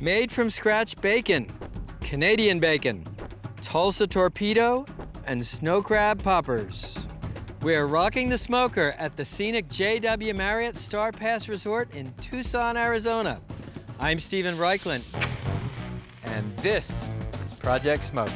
Made from scratch bacon, Canadian bacon, Tulsa Torpedo, and snow crab poppers. We're rocking the smoker at the scenic J.W. Marriott Star Pass Resort in Tucson, Arizona. I'm Stephen Raichlen, and this is Project Smoke.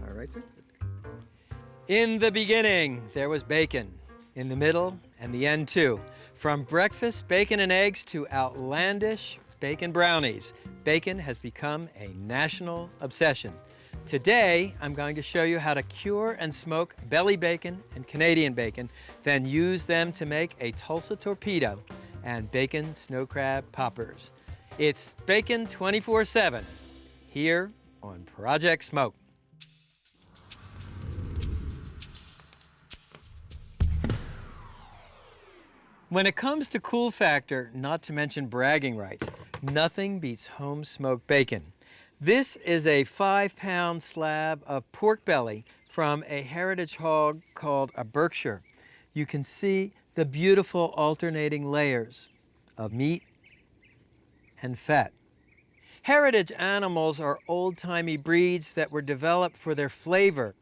All right, sir. In the beginning, there was bacon. In the middle, and the end too. From breakfast bacon and eggs to outlandish bacon brownies, bacon has become a national obsession. Today, I'm going to show you how to cure and smoke belly bacon and Canadian bacon, then use them to make a Tulsa Torpedo and bacon snow crab poppers. It's bacon 24/7 here on Project Smoke. When it comes to cool factor, not to mention bragging rights, nothing beats home-smoked bacon. This is a 5-pound slab of pork belly from a heritage hog called a Berkshire. You can see the beautiful alternating layers of meat and fat. Heritage animals are old-timey breeds that were developed for their flavor,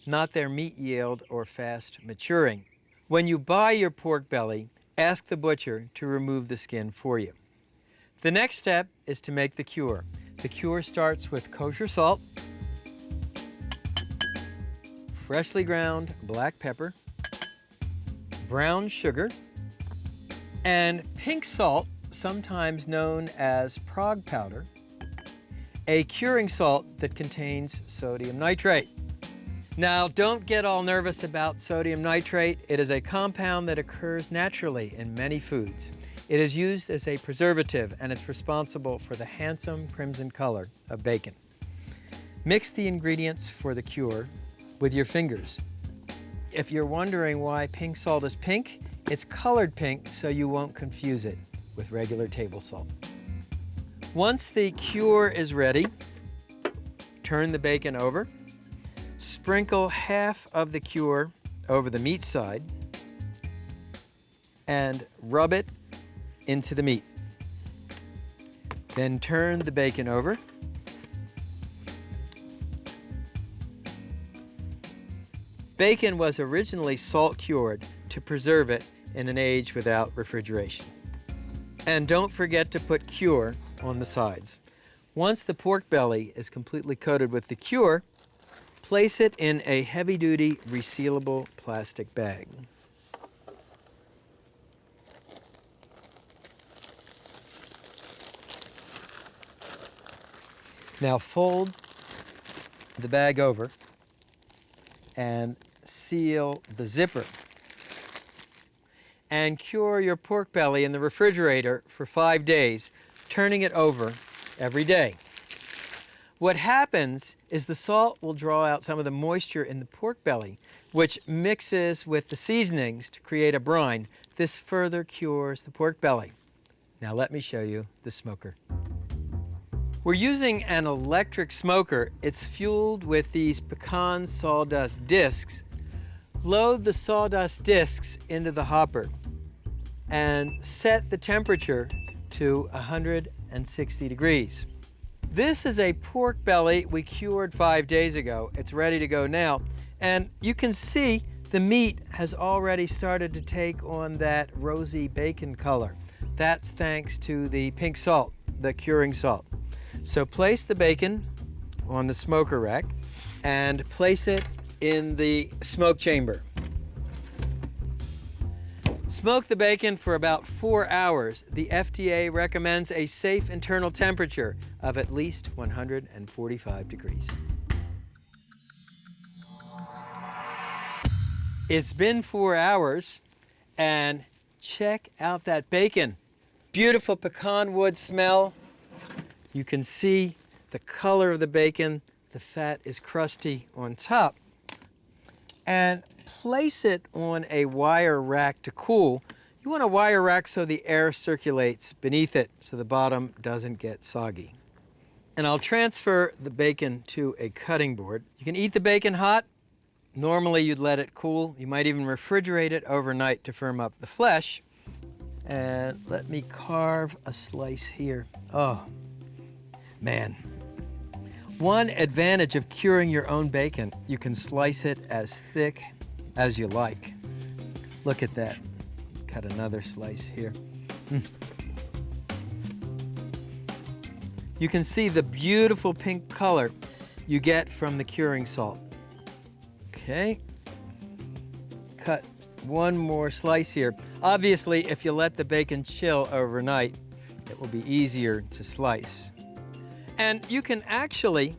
not their meat yield or fast maturing. When you buy your pork belly, ask the butcher to remove the skin for you. The next step is to make the cure. The cure starts with kosher salt, freshly ground black pepper, brown sugar, and pink salt, sometimes known as Prague powder, a curing salt that contains sodium nitrate. Now, don't get all nervous about sodium nitrate. It is a compound that occurs naturally in many foods. It is used as a preservative, and it's responsible for the handsome crimson color of bacon. Mix the ingredients for the cure with your fingers. If you're wondering why pink salt is pink, it's colored pink so you won't confuse it with regular table salt. Once the cure is ready, turn the bacon over. Sprinkle half of the cure over the meat side and rub it into the meat. Then turn the bacon over. Bacon was originally salt cured to preserve it in an age without refrigeration. And don't forget to put cure on the sides. Once the pork belly is completely coated with the cure, place it in a heavy-duty resealable plastic bag. Now fold the bag over and seal the zipper. And cure your pork belly in the refrigerator for 5 days, turning it over every day. What happens is the salt will draw out some of the moisture in the pork belly, which mixes with the seasonings to create a brine. This further cures the pork belly. Now let me show you the smoker. We're using an electric smoker. It's fueled with these pecan sawdust discs. Load the sawdust discs into the hopper and set the temperature to 160 degrees. This is a pork belly we cured 5 days ago. It's ready to go now. And you can see the meat has already started to take on that rosy bacon color. That's thanks to the pink salt, the curing salt. So place the bacon on the smoker rack and place it in the smoke chamber. Smoke the bacon for about 4 hours. The FDA recommends a safe internal temperature of at least 145 degrees. It's been 4 hours, and check out that bacon. Beautiful pecan wood smell. You can see the color of the bacon. The fat is crusty on top. And place it on a wire rack to cool. You want a wire rack so the air circulates beneath it so the bottom doesn't get soggy. And I'll transfer the bacon to a cutting board. You can eat the bacon hot. Normally you'd let it cool. You might even refrigerate it overnight to firm up the flesh. And let me carve a slice here. Oh, man. One advantage of curing your own bacon, you can slice it as thick as you like. Look at that. Cut another slice here. You can see the beautiful pink color you get from the curing salt. Okay. Cut one more slice here. Obviously, if you let the bacon chill overnight, it will be easier to slice. And you can actually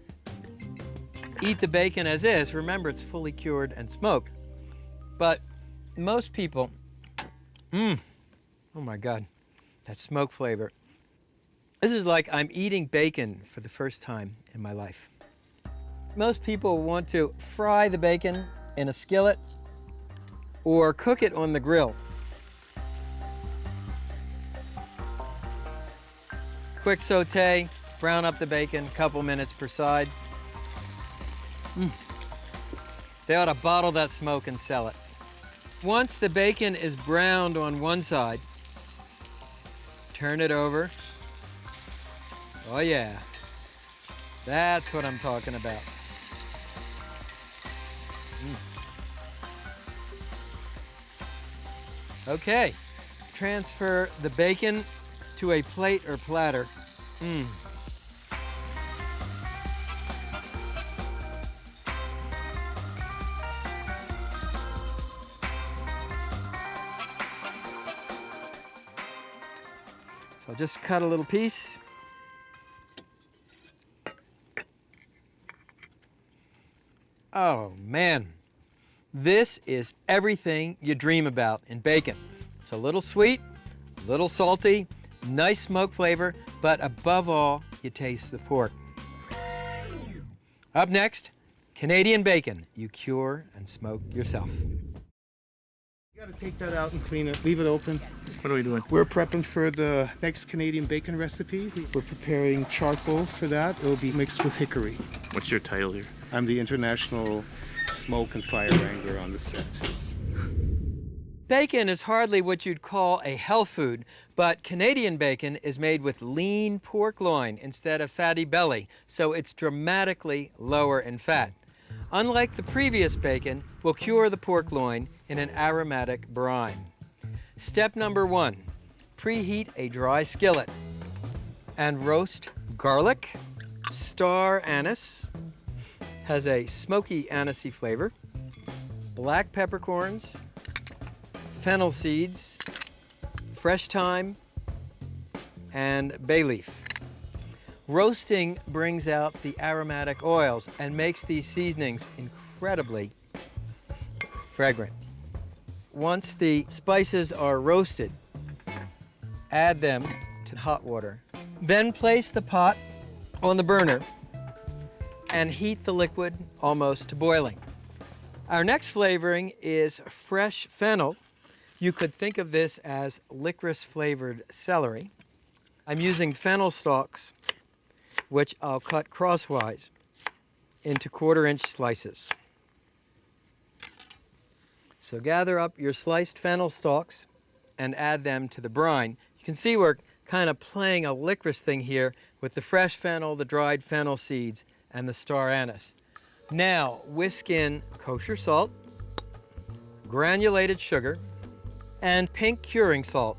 eat the bacon as is. Remember, it's fully cured and smoked. But most people, oh my God, that smoke flavor. This is like I'm eating bacon for the first time in my life. Most people want to fry the bacon in a skillet or cook it on the grill. Quick saute, brown up the bacon, couple minutes per side. They ought to bottle that smoke and sell it. Once the bacon is browned on one side, turn it over. Oh yeah, that's what I'm talking about. Okay, transfer the bacon to a plate or platter. So I'll just cut a little piece. Oh man, this is everything you dream about in bacon. It's a little sweet, a little salty, nice smoke flavor, but above all, you taste the pork. Up next, Canadian bacon you cure and smoke yourself. You gotta take that out and clean it, leave it open. What are we doing? We're prepping for the next Canadian bacon recipe. We're preparing charcoal for that. It'll be mixed with hickory. What's your title here? I'm the international smoke and fire wrangler on the set. Bacon is hardly what you'd call a health food, but Canadian bacon is made with lean pork loin instead of fatty belly, so it's dramatically lower in fat. Unlike the previous bacon, we'll cure the pork loin in an aromatic brine. Step number 1, preheat a dry skillet and roast garlic, star anise, has a smoky anisey flavor, black peppercorns, fennel seeds, fresh thyme, and bay leaf. Roasting brings out the aromatic oils and makes these seasonings incredibly fragrant. Once the spices are roasted, add them to hot water. Then place the pot on the burner and heat the liquid almost to boiling. Our next flavoring is fresh fennel. You could think of this as licorice-flavored celery. I'm using fennel stalks, which I'll cut crosswise into 1/4-inch slices. So gather up your sliced fennel stalks and add them to the brine. You can see we're kind of playing a licorice thing here with the fresh fennel, the dried fennel seeds, and the star anise. Now, whisk in kosher salt, granulated sugar, and pink curing salt,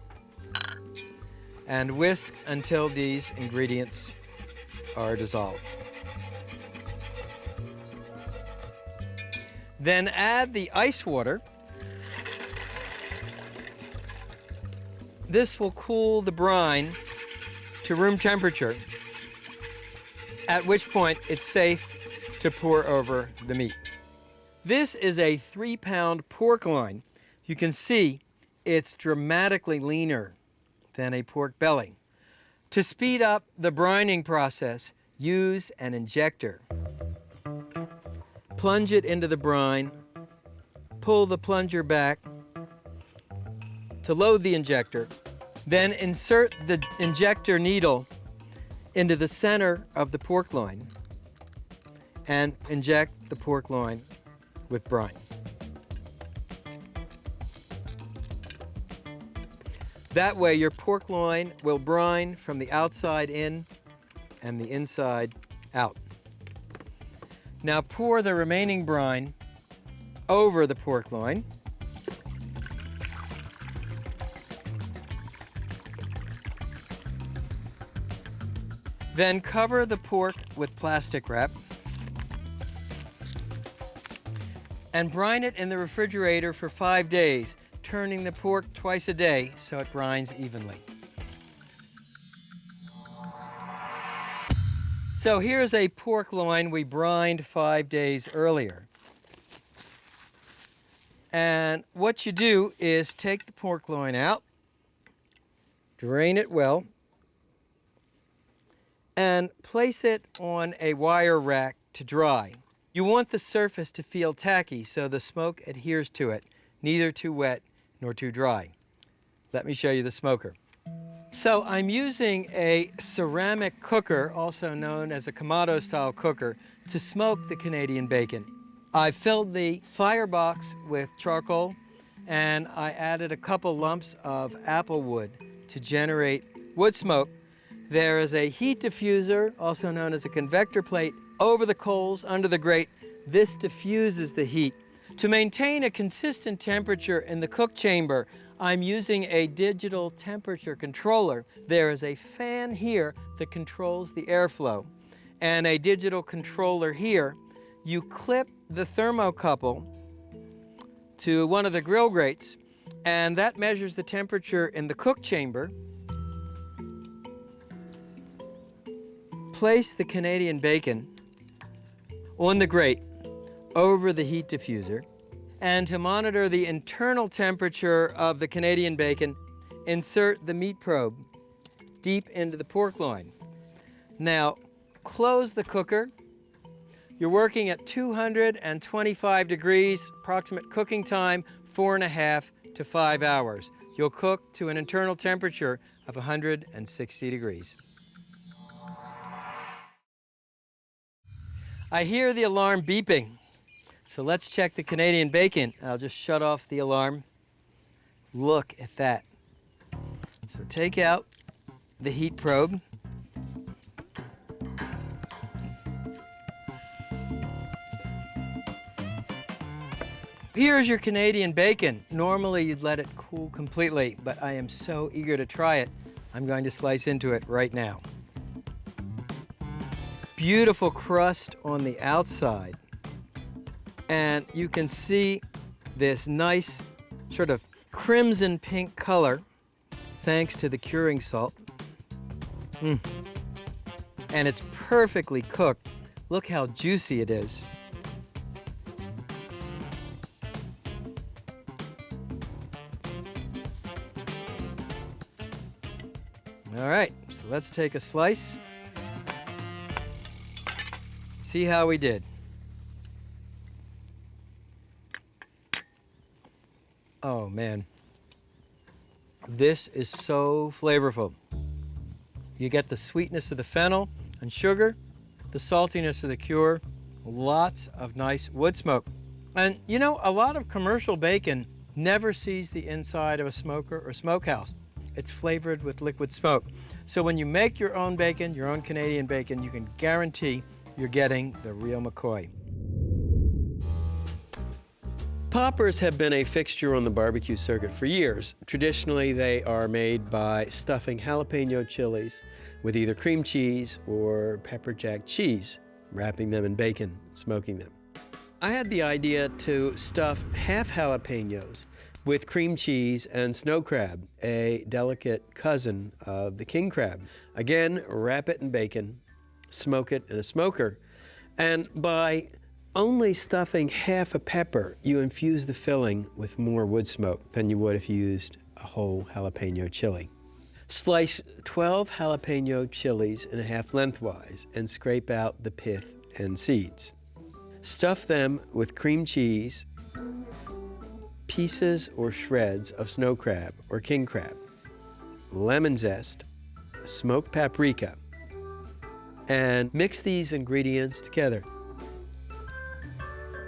and whisk until these ingredients are dissolved. Then add the ice water. This will cool the brine to room temperature, at which point it's safe to pour over the meat. This is a 3-pound pork loin. You can see it's dramatically leaner than a pork belly. To speed up the brining process, use an injector. Plunge it into the brine, pull the plunger back to load the injector, then insert the injector needle into the center of the pork loin and inject the pork loin with brine. That way your pork loin will brine from the outside in and the inside out. Now pour the remaining brine over the pork loin. Then cover the pork with plastic wrap and brine it in the refrigerator for 5 days, turning the pork twice a day so it brines evenly. So here's a pork loin we brined 5 days earlier. And what you do is take the pork loin out, drain it well, and place it on a wire rack to dry. You want the surface to feel tacky so the smoke adheres to it, neither too wet nor too dry. Let me show you the smoker. So I'm using a ceramic cooker, also known as a Kamado style cooker, to smoke the Canadian bacon. I filled the firebox with charcoal and I added a couple lumps of apple wood to generate wood smoke. There is a heat diffuser, also known as a convector plate, over the coals under the grate. This diffuses the heat. To maintain a consistent temperature in the cook chamber, I'm using a digital temperature controller. There is a fan here that controls the airflow and a digital controller here. You clip the thermocouple to one of the grill grates and that measures the temperature in the cook chamber. Place the Canadian bacon on the grate over the heat diffuser, and to monitor the internal temperature of the Canadian bacon, insert the meat probe deep into the pork loin. Now, close the cooker. You're working at 225 degrees, approximate cooking time, 4.5 to 5 hours. You'll cook to an internal temperature of 160 degrees. I hear the alarm beeping, so let's check the Canadian bacon. I'll just shut off the alarm. Look at that. So take out the heat probe. Here's your Canadian bacon. Normally you'd let it cool completely, but I am so eager to try it, I'm going to slice into it right now. Beautiful crust on the outside. And you can see this nice sort of crimson pink color thanks to the curing salt. And it's perfectly cooked. Look how juicy it is. All right, so let's take a slice. See how we did. Oh man, this is so flavorful. You get the sweetness of the fennel and sugar, the saltiness of the cure, lots of nice wood smoke. And you know, a lot of commercial bacon never sees the inside of a smoker or smokehouse. It's flavored with liquid smoke. So when you make your own bacon, your own Canadian bacon, you can guarantee you're getting the real McCoy. Poppers have been a fixture on the barbecue circuit for years. Traditionally, they are made by stuffing jalapeno chilies with either cream cheese or pepper jack cheese, wrapping them in bacon, smoking them. I had the idea to stuff half jalapenos with cream cheese and snow crab, a delicate cousin of the king crab. Again, wrap it in bacon, smoke it in a smoker, and by only stuffing half a pepper, you infuse the filling with more wood smoke than you would if you used a whole jalapeno chili. Slice 12 jalapeno chilies in half lengthwise and scrape out the pith and seeds. Stuff them with cream cheese, pieces or shreds of snow crab or king crab, lemon zest, smoked paprika, and mix these ingredients together.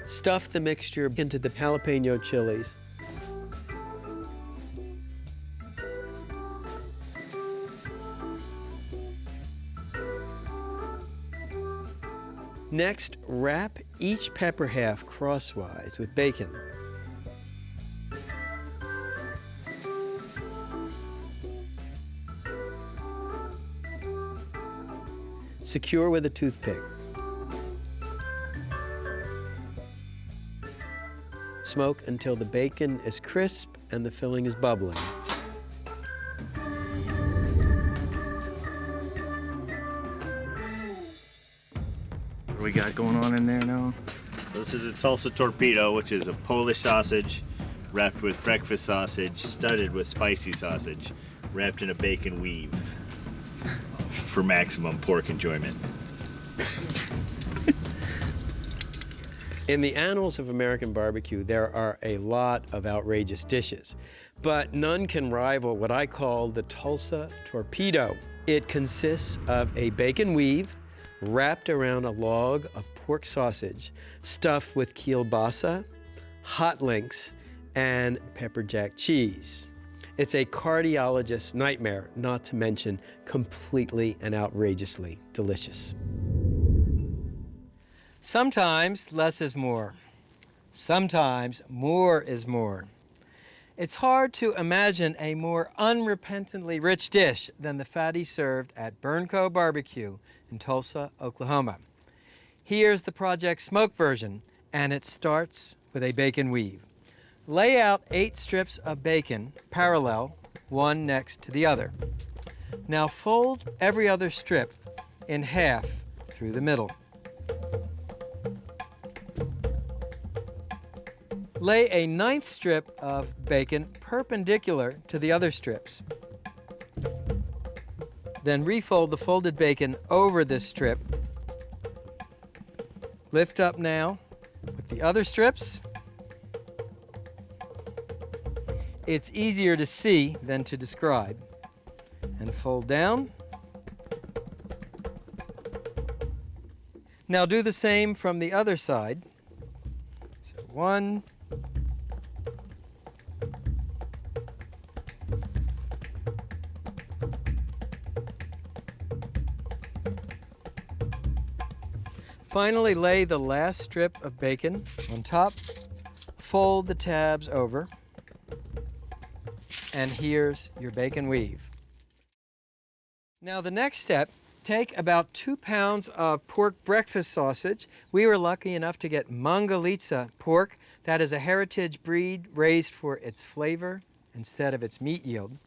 Stuff the mixture into the jalapeno chilies. Next, wrap each pepper half crosswise with bacon. Secure with a toothpick. Smoke until the bacon is crisp and the filling is bubbling. What do we got going on in there now? This is a Tulsa Torpedo, which is a Polish sausage wrapped with breakfast sausage, studded with spicy sausage, wrapped in a bacon weave for maximum pork enjoyment. In the annals of American barbecue, there are a lot of outrageous dishes, but none can rival what I call the Tulsa Torpedo. It consists of a bacon weave wrapped around a log of pork sausage, stuffed with kielbasa, hot links, and pepper jack cheese. It's a cardiologist's nightmare, not to mention completely and outrageously delicious. Sometimes less is more. Sometimes more is more. It's hard to imagine a more unrepentantly rich dish than the fatty served at Burnco Barbecue in Tulsa, Oklahoma. Here's the Project Smoke version, and it starts with a bacon weave. Lay out 8 strips of bacon parallel, one next to the other. Now fold every other strip in half through the middle. Lay a 9th strip of bacon perpendicular to the other strips. Then refold the folded bacon over this strip. Lift up now with the other strips. It's easier to see than to describe. And fold down. Now do the same from the other side. So 1, finally, lay the last strip of bacon on top, fold the tabs over, and here's your bacon weave. Now the next step, take about 2 pounds of pork breakfast sausage. We were lucky enough to get Mangalitsa pork. That is a heritage breed raised for its flavor instead of its meat yield.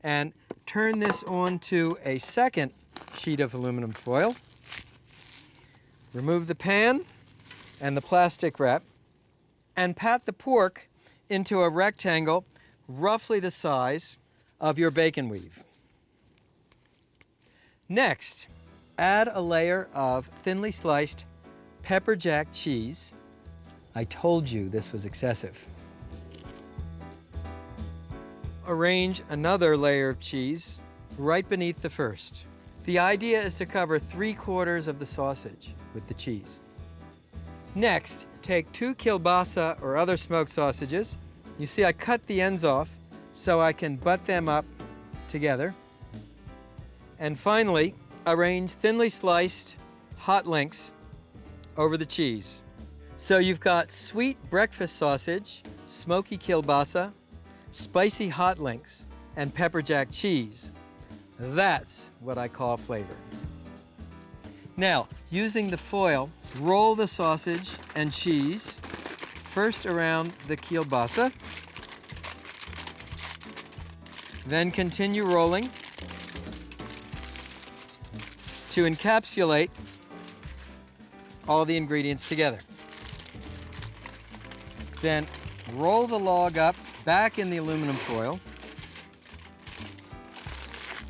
And turn this onto a second sheet of aluminum foil. Remove the pan and the plastic wrap and pat the pork into a rectangle roughly the size of your bacon weave. Next, add a layer of thinly sliced pepper jack cheese. I told you this was excessive. Arrange another layer of cheese right beneath the first. The idea is to cover 3/4 of the sausage with the cheese. Next, take 2 kielbasa or other smoked sausages. You see I cut the ends off so I can butt them up together. And finally, arrange thinly sliced hot links over the cheese. So you've got sweet breakfast sausage, smoky kielbasa, spicy hot links, and pepper jack cheese. That's what I call flavor. Now, using the foil, roll the sausage and cheese, first around the kielbasa, then continue rolling to encapsulate all the ingredients together. Then roll the log up back in the aluminum foil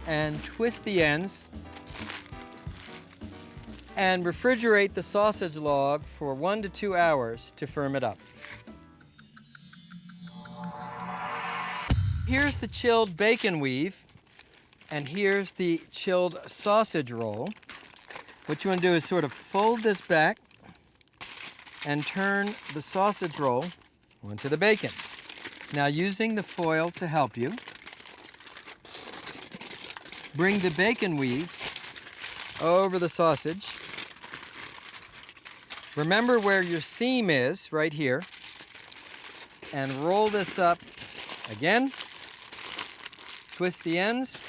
and twist the ends and refrigerate the sausage log for 1 to 2 hours to firm it up. Here's the chilled bacon weave, and here's the chilled sausage roll. what you want to do is sort of fold this back and turn the sausage roll onto the bacon. Now, using the foil to help you, bring the bacon weave over the sausage. Remember where your seam is, right here, and roll this up again. Twist the ends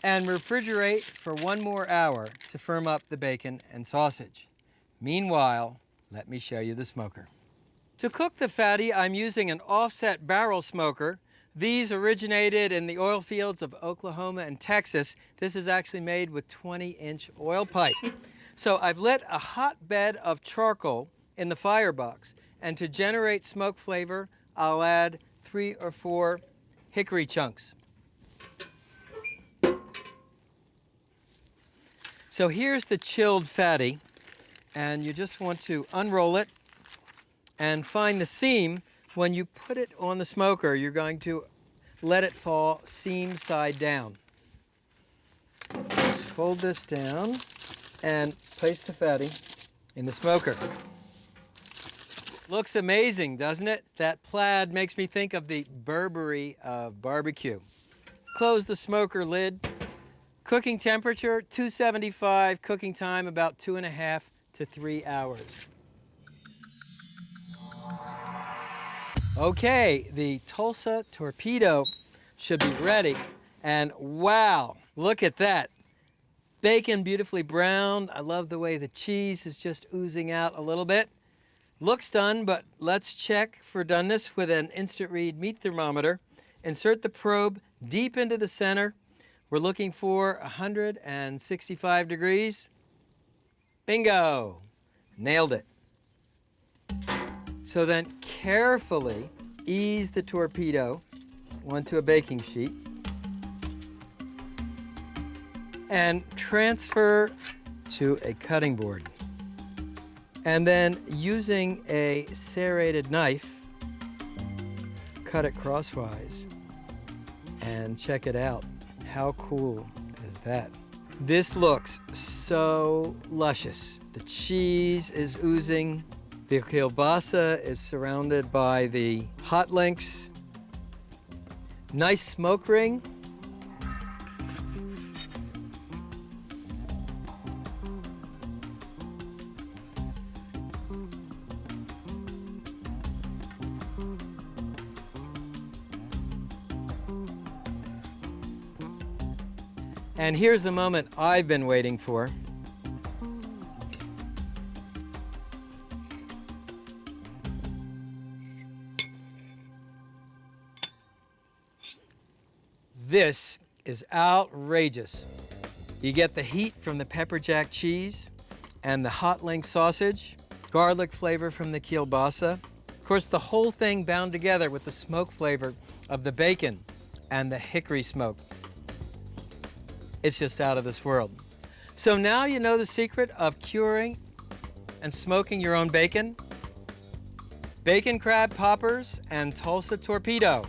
and refrigerate for 1 more hour to firm up the bacon and sausage. Meanwhile, let me show you the smoker. To cook the fatty, I'm using an offset barrel smoker. These originated in the oil fields of Oklahoma and Texas. This is actually made with 20-inch oil pipe. So I've lit a hot bed of charcoal in the firebox, and to generate smoke flavor, I'll add 3 or 4 hickory chunks. So here's the chilled fatty, and you just want to unroll it and find the seam. When you put it on the smoker, you're going to let it fall seam side down. Just fold this down and place the fatty in the smoker. Looks amazing, doesn't it? That plaid makes me think of the Burberry of barbecue. Close the smoker lid. Cooking temperature, 275. Cooking time, about 2.5 to 3 hours. Okay, the Tulsa Torpedo should be ready. And wow, look at that. Bacon beautifully browned. I love the way the cheese is just oozing out a little bit. Looks done, but let's check for doneness with an instant read meat thermometer. Insert the probe deep into the center. We're looking for 165 degrees. Bingo! Nailed it. So then carefully ease the torpedo onto a baking sheet and transfer to a cutting board. And then using a serrated knife, cut it crosswise and check it out. How cool is that? This looks so luscious. The cheese is oozing. The kielbasa is surrounded by the hot links. Nice smoke ring. And here's the moment I've been waiting for. This is outrageous. You get the heat from the pepper jack cheese and the hot link sausage, garlic flavor from the kielbasa. Of course, the whole thing bound together with the smoke flavor of the bacon and the hickory smoke. It's just out of this world. So now you know the secret of curing and smoking your own bacon. Bacon crab poppers and Tulsa Torpedo.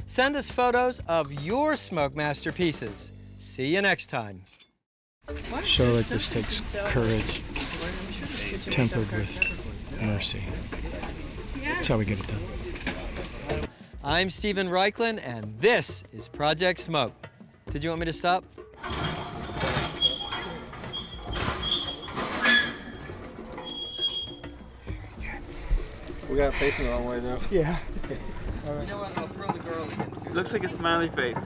Send us photos of your smoke masterpieces. See you next time. Show that this takes courage, tempered with mercy. That's how we get it done. I'm Stephen Raichlen, and this is Project Smoke. Did you want me to stop? We got it facing the wrong way though. Yeah. You know what? I'll throw the girl in too. Looks like a smiley face.